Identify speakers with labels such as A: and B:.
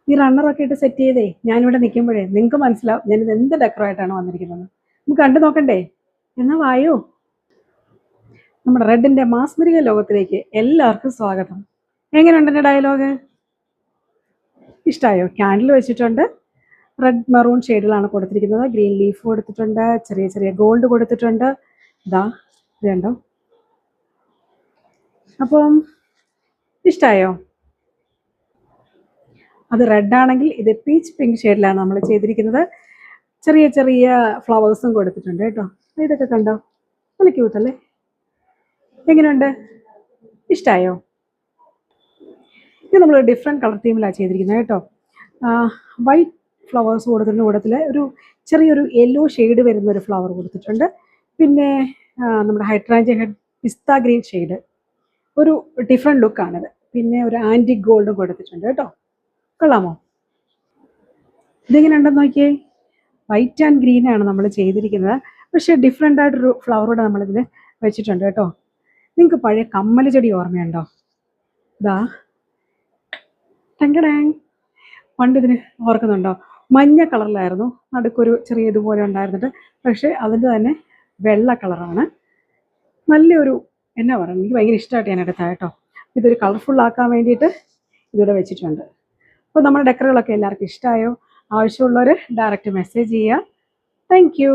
A: ഈ റണ്ണറൊക്കെ ഇട്ട് സെറ്റ് ചെയ്തേ ഞാനിവിടെ നിൽക്കുമ്പോഴേ നിങ്ങൾക്ക് മനസ്സിലാവും ഞാനിത് എന്ത് ഡെക്കറായിട്ടാണ് വന്നിരിക്കുന്നത്. നമുക്ക് കണ്ടു നോക്കണ്ടേ? എന്നാ വായോ. നമ്മുടെ റെഡിന്റെ മാസ്മരിക ലോകത്തിലേക്ക് എല്ലാവർക്കും സ്വാഗതം. എങ്ങനെയുണ്ട് എൻ്റെ ഡയലോഗ്? ഇഷ്ടമായോ? ക്യാൻഡിൽ വെച്ചിട്ടുണ്ട്. റെഡ് മെറൂൺ ഷെയ്ഡിലാണ് കൊടുത്തിരിക്കുന്നത്. ഗ്രീൻ ലീഫ് കൊടുത്തിട്ടുണ്ട്, ചെറിയ ചെറിയ ഗോൾഡ് കൊടുത്തിട്ടുണ്ട്. ഇതാ ഇത് കണ്ടോ? അപ്പം ഇഷ്ടമായോ? അത് റെഡ് ആണെങ്കിൽ ഇത് പീച്ച് പിങ്ക് ഷെയ്ഡിലാണ് നമ്മൾ ചെയ്തിരിക്കുന്നത്. ചെറിയ ചെറിയ ഫ്ലവേഴ്സും കൊടുത്തിട്ടുണ്ട് കേട്ടോ. ഇതൊക്കെ കണ്ടോ? നല്ല ക്യൂട്ടല്ലേ? എങ്ങനെയുണ്ട്? ഇഷ്ടമായോ? ഇത് നമ്മൾ ഡിഫറെൻറ്റ് കളർ തീമിലാണ് ചെയ്തിരിക്കുന്നത് കേട്ടോ. വൈറ്റ് ഫ്ലവേഴ്സ് കൊടുത്തിട്ടുണ്ട്, കൂടത്തിൽ ഒരു ചെറിയൊരു യെല്ലോ ഷെയ്ഡ് വരുന്ന ഒരു ഫ്ലവർ കൊടുത്തിട്ടുണ്ട്. പിന്നെ നമ്മുടെ ഹൈഡ്രാഞ്ചിയ ഹെഡ് പിസ്ത ഗ്രീൻ ഷെയ്ഡ്, ഒരു ഡിഫറെൻറ്റ് ലുക്കാണിത്. പിന്നെ ഒരു ആൻറ്റിക് ഗോൾഡും കൊടുത്തിട്ടുണ്ട് കേട്ടോ. കൊള്ളാമോ? ഇതെങ്ങനെ ഉണ്ടെന്ന് നോക്കിയേ. വൈറ്റ് ആൻഡ് ഗ്രീൻ ആണ് നമ്മൾ ചെയ്തിരിക്കുന്നത്, പക്ഷേ ഡിഫറെൻ്റ് ആയിട്ടൊരു ഫ്ലവറൂടെ നമ്മളിതിൽ വെച്ചിട്ടുണ്ട് കേട്ടോ. നിങ്ങൾക്ക് പഴയ കമ്മൽ ചെടി ഓർമ്മയുണ്ടോ? ഇതാ ടെങ്കടാങ്. പണ്ട് ഇതിന് ഓർക്കുന്നുണ്ടോ? മഞ്ഞ കളറിലായിരുന്നു, നടുക്കൊരു ചെറിയ ഇതുപോലെ ഉണ്ടായിരുന്നിട്ട്, പക്ഷേ അതിൻ്റെ തന്നെ വെള്ള കളറാണ്. നല്ലൊരു എന്നാ പറയുക, എനിക്ക് ഭയങ്കര ഇഷ്ടമായിട്ട് ഞാൻ എടുത്താൽ കേട്ടോ. ഇതൊരു കളർഫുള്ളാക്കാൻ വേണ്ടിയിട്ട് ഇതിവിടെ വെച്ചിട്ടുണ്ട്. അപ്പോൾ നമ്മുടെ ഡെക്കറുകളൊക്കെ എല്ലാവർക്കും ഇഷ്ടമായോ? ആവശ്യമുള്ളവർ ഡയറക്റ്റ് മെസ്സേജ് ചെയ്യുക. Thank you.